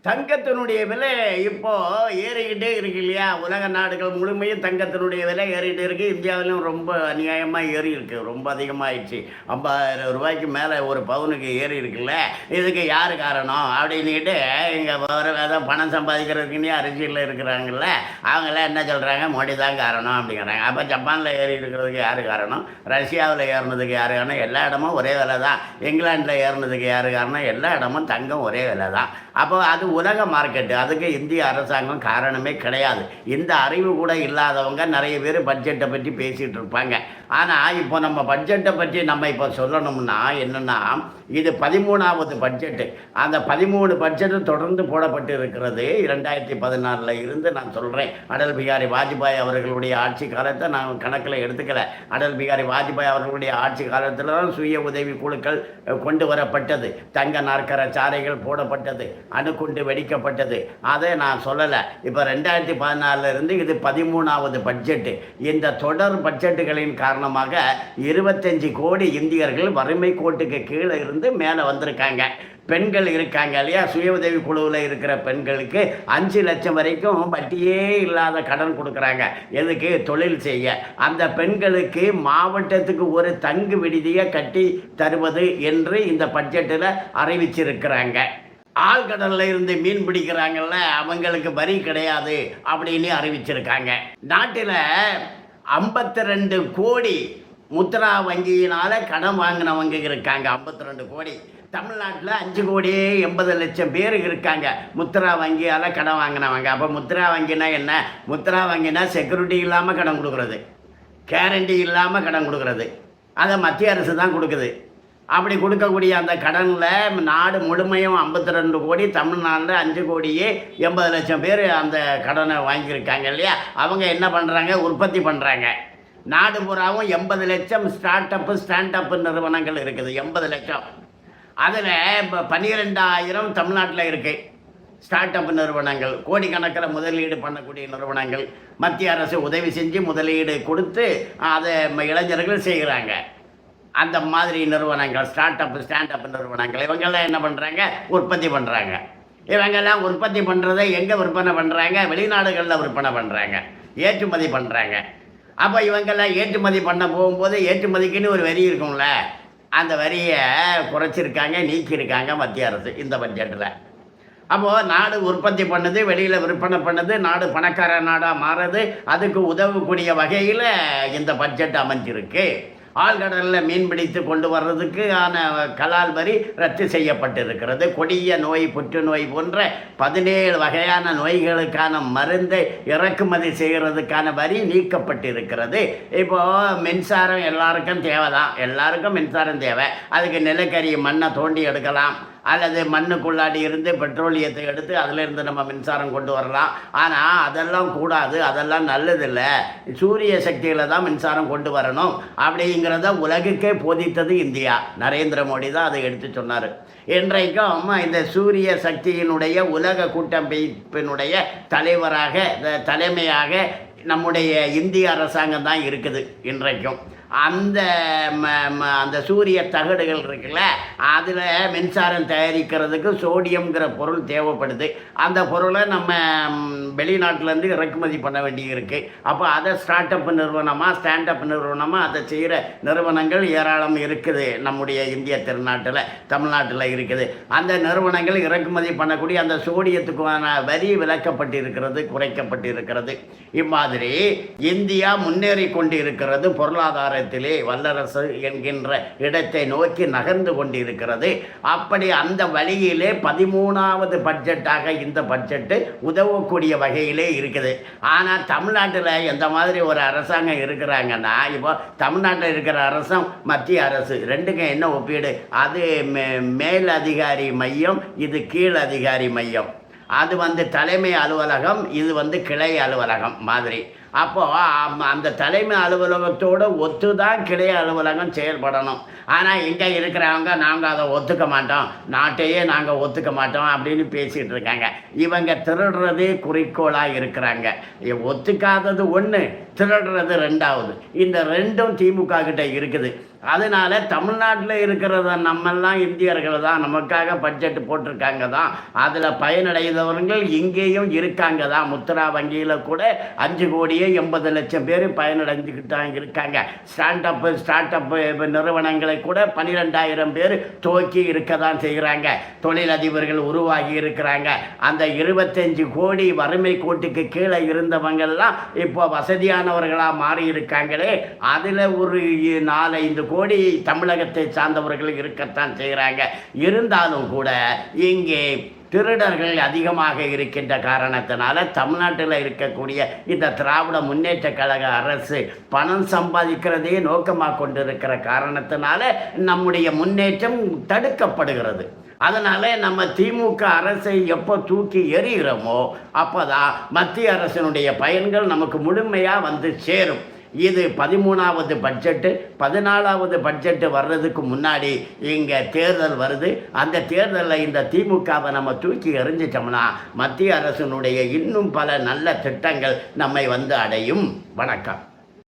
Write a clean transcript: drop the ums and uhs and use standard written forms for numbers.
தங்கத்தினுடைய விலை இப்போ ஏறிக்கிட்டே இருக்கு இல்லையா? உலக நாடுகள் முழுமையும் தங்கத்தினுடைய விலை ஏறிக்கிட்டே இருக்கு. இந்தியாவிலும் ரொம்ப அநியாயமாக ஏறி இருக்கு. ரொம்ப அதிகமாகிடுச்சு. 50,000 ரூபாய்க்கு மேலே ஒரு பவுனுக்கு ஏறி இருக்குல்ல. இதுக்கு யார் காரணம் அப்படின்னுட்டு இங்கே வேறு பணம் சம்பாதிக்கிறதுக்குன்னே அரசியலில் இருக்கிறாங்கல்ல, அவங்களாம் என்ன சொல்கிறாங்க? மோடி தான் காரணம் அப்படிங்கிறாங்க. அப்போ ஜப்பானில் ஏறி இருக்கிறதுக்கு யார் காரணம்? ரஷ்யாவில் ஏறினதுக்கு யார் காரணம்? எல்லா இடமும் ஒரே விலை தான். இங்கிலாண்டில் ஏறினதுக்கு யார் காரணம்? எல்லா இடமும் தங்கம் ஒரே விலை தான். அப்போ அது உலக மார்க்கெட்டு, அதுக்கு இந்திய அரசாங்கம் காரணமே கிடையாது. இந்த அறிவு கூட இல்லாதவங்க நிறைய பேர் பட்ஜெட்டை பற்றி பேசிகிட்டு இருப்பாங்க. ஆனால் இப்போ நம்ம பட்ஜெட்டை பற்றி நம்ம இப்போ சொல்லணும்னா என்னென்னா, இது 13வது பட்ஜெட்டு. அந்த 13 பட்ஜெட்டு தொடர்ந்து போடப்பட்டு இருக்கிறது. 2014 இருந்து நான் சொல்கிறேன். அடல் பிகாரி வாஜ்பாய் அவர்களுடைய ஆட்சி காலத்தை நான் கணக்கில் எடுத்துக்கல. அடல் பிகாரி வாஜ்பாய் அவர்களுடைய ஆட்சி காலத்தில் தான் சுய உதவி குழுக்கள் கொண்டு வரப்பட்டது. தங்க நாற்கர சாலைகள் போடப்பட்டது, அணுகுண்டு வெடிக்கப்பட்டது. அதை நான் சொல்லலை. இப்போ 2014 இருந்து இது 13வது பட்ஜெட்டு. இந்த தொடர் பட்ஜெட்டுகளின் காரணமாக 25 கோடி இந்தியர்கள் வறுமை கோட்டுக்கு கீழே இருந்து மேலே வந்திருக்காங்க. பெண்கள் இருக்காங்க இல்லையா, சுய உதவி குழுவில் இருக்கிற பெண்களுக்கு 5 லட்சம் வரைக்கும் வட்டியே இல்லாத கடன் கொடுக்குறாங்க. எதுக்கு? தொழில் செய்ய. அந்த பெண்களுக்கு மாவட்டத்துக்கு ஒரு தங்கு விடுதியை கட்டி தருவது என்று இந்த பட்ஜெட்டில் அறிவிச்சிருக்கிறாங்க. ஆழ்கடலில் இருந்து மீன் பிடிக்கிறாங்கல்ல, அவங்களுக்கு வரி கிடையாது அப்படின்னு அறிவிச்சிருக்காங்க. நாட்டில் 52 கோடி முத்ரா வங்கியினால் கடன் வாங்கினவங்க இருக்காங்க. 52 கோடி. தமிழ்நாட்டில் 5 கோடியே 80 லட்சம் பேர் இருக்காங்க முத்ரா வங்கியால் கடன் வாங்கினவங்க. அப்போ முத்ரா வங்கினா என்ன? முத்ரா வங்கினா செக்யூரிட்டி இல்லாமல் கடன் கொடுக்குறது, கேரண்டி இல்லாமல் கடன் கொடுக்குறது. அதை மத்திய அரசு தான் கொடுக்குது. அப்படி கொடுக்கக்கூடிய அந்த கடனில் நாடு முழுமையும் 52 கோடி, தமிழ்நாட்டில் 5 கோடியே 80 லட்சம் பேர் அந்த கடனை வாங்கியிருக்காங்க இல்லையா. அவங்க என்ன பண்ணுறாங்க? உற்பத்தி பண்ணுறாங்க. நாடு பூராவும் 80 லட்சம் ஸ்டாண்டப் நிறுவனங்கள் இருக்குது. 80 லட்சம். அதில் இப்போ 12,000 தமிழ்நாட்டில் இருக்குது ஸ்டார்ட் அப் நிறுவனங்கள். கோடிக்கணக்கில் முதலீடு பண்ணக்கூடிய நிறுவனங்கள். மத்திய அரசு உதவி செஞ்சு முதலீடு கொடுத்து அதை இளைஞர்கள் செய்கிறாங்க. அந்த மாதிரி நிறுவனங்கள் ஸ்டாண்ட் அப் நிறுவனங்கள். இவங்கெல்லாம் என்ன பண்ணுறாங்க? உற்பத்தி பண்ணுறாங்க. இவங்கெல்லாம் உற்பத்தி பண்ணுறதை எங்கே விற்பனை பண்ணுறாங்க? வெளிநாடுகளில் விற்பனை பண்ணுறாங்க, ஏற்றுமதி பண்ணுறாங்க. அப்போ இவங்கெல்லாம் ஏற்றுமதி பண்ண போகும்போது ஏற்றுமதிக்குன்னு ஒரு வரி இருக்கும்ல, அந்த வரியை குறைச்சிருக்காங்க, நீக்கியிருக்காங்க மத்திய அரசு இந்த பட்ஜெட்டில். அப்போது நாடு உற்பத்தி பண்ணுது, வெளியில் விற்பனை பண்ணுது, நாடு பணக்கார நாடாக மாறுது. அதுக்கு உதவக்கூடிய வகையில் இந்த பட்ஜெட் அமைஞ்சிருக்கு. ஆழ்கடலில் மீன் பிடித்து கொண்டு வர்றதுக்கான கலால் வரி ரத்து செய்யப்பட்டிருக்கிறது. கொடிய நோய், புற்றுநோய் போன்ற 17 வகையான நோய்களுக்கான மருந்தை இறக்குமதி செய்கிறதுக்கான வரி நீக்கப்பட்டிருக்கிறது. இப்போது மின்சாரம் எல்லாருக்கும் தேவை தான். எல்லாருக்கும் மின்சாரம் தேவை. அதுக்கு நிலக்கரி மண்ணை தோண்டி எடுக்கலாம், அல்லது மண்ணுக்குள்ளாடி இருந்து பெட்ரோலியத்தை எடுத்து அதிலிருந்து நம்ம மின்சாரம் கொண்டு வரலாம். ஆனால் அதெல்லாம் கூடாது, அதெல்லாம் நல்லதில்லை. சூரிய சக்தியில் தான் மின்சாரம் கொண்டு வரணும் அப்படிங்கிறத உலகுக்கே போதித்தது இந்தியா. நரேந்திர மோடி தான் அதை எடுத்து சொன்னார். இன்றைக்கும் இந்த சூரிய சக்தியினுடைய உலக கூட்டமைப்பினுடைய தலைமையாக நம்முடைய இந்திய அரசாங்கம் தான் இருக்குது இன்றைக்கும். அந்த சூரிய தகடுகள் இருக்குல்ல, அதில் மின்சாரம் தயாரிக்கிறதுக்கு சோடியம்ங்கிற பொருள் தேவைப்படுது. அந்த பொருளை நம்ம வெளிநாட்டிலேருந்து இறக்குமதி பண்ண வேண்டியிருக்கு. அப்போ அதை ஸ்டாண்ட் அப் நிறுவனமாக அதை செய்கிற நிறுவனங்கள் ஏராளம் இருக்குது நம்முடைய இந்திய திருநாட்டில், தமிழ்நாட்டில் இருக்குது. அந்த நிறுவனங்கள் இறக்குமதி பண்ணக்கூடிய அந்த சோடியத்துக்கான வரி விலக்கப்பட்டிருக்கிறது, குறைக்கப்பட்டிருக்கிறது. இம்மாதிரி இந்தியா முன்னேறி கொண்டு இருக்கிறது. பொருளாதார வல்லரசு என்கின்ற இடத்தை நோக்கி நகர்ந்து கொண்டிருக்கிறது. அப்படி அந்த வழியிலே 13வது பட்ஜெட்டாக இந்த பட்ஜெட்டு உதவக்கூடிய வகையிலே இருக்குது. ஆனால் தமிழ்நாட்டில் எந்த மாதிரி ஒரு அரசாங்கம் இருக்கிறாங்கன்னா, இப்போ தமிழ்நாட்டில் இருக்கிற அரசும் மத்திய அரசு ரெண்டுக்கும் என்ன ஒப்பீடு? அது மேல் அதிகாரி மையம், இது கீழ் அதிகாரி மையம். அது தலைமை அலுவலகம், இது கிளை அலுவலகம் மாதிரி. அப்போது அந்த தலைமை அலுவலகத்தோடு ஒத்து தான் கிளை அலுவலகம் செயல்படணும். ஆனால் இங்கே இருக்கிறவங்க நாங்கள் அதை ஒத்துக்க மாட்டோம், நாட்டையே நாங்கள் ஒத்துக்க மாட்டோம் அப்படின்னு பேசிகிட்டு இருக்காங்க. இவங்க திருடுறதே குறிக்கோளாக இருக்கிறாங்க. ஒத்துக்காதது ஒன்று, திருடுறது 2வது. இந்த 2ம் திமுக கிட்ட இருக்குது. அதனால் தமிழ்நாட்டில் இருக்கிறத நம்மெல்லாம் இந்தியர்கள் தான், நமக்காக பட்ஜெட் போட்டிருக்காங்க தான், அதில் பயனடைந்தவர்கள் இங்கேயும் இருக்காங்க தான். முத்ரா வங்கியில் கூட 5,80,00,000 பேர் பயனடைஞ்சுக்கிட்டு தான் இருக்காங்க. ஸ்டார்ட் அப் நிறுவனங்களை கூட 12,000 பேர் துவக்கி இருக்க தான் செய்கிறாங்க. தொழிலதிபர்கள் உருவாகி இருக்கிறாங்க. அந்த 25 கோடி வறுமை கோட்டுக்கு கீழே இருந்தவங்கள்லாம் இப்போ வசதியானவர்களாக மாறி இருக்காங்களே, அதில் ஒரு 4-5 கோடி தமிழகத்தை சார்ந்தவர்கள் இருக்கத்தான் செய்கிறாங்க. இருந்தாலும் கூட இங்கே திருடர்கள் அதிகமாக இருக்கின்ற காரணத்தினால தமிழ்நாட்டில் இருக்கக்கூடிய இந்த திராவிட முன்னேற்ற கழக அரசு பணம் சம்பாதிக்கிறதையே நோக்கமாக கொண்டிருக்கிற காரணத்தினால நம்முடைய முன்னேற்றம் தடுக்கப்படுகிறது. அதனால் நம்ம திமுக அரசை எப்போ தூக்கி எறிகிறோமோ அப்போ தான் மத்திய அரசினுடைய பயன்கள் நமக்கு முழுமையாக வந்து சேரும். இது 13வது பட்ஜெட்டு. 14வது பட்ஜெட்டு வர்றதுக்கு முன்னாடி இங்கே தேர்தல் வருது. அந்த தேர்தலில் இந்த திமுகவை நம்ம தூக்கி எறிஞ்சிட்டோம்னா மத்திய அரசினுடைய இன்னும் பல நல்ல திட்டங்கள் நம்மை வந்து அடையும். வணக்கம்.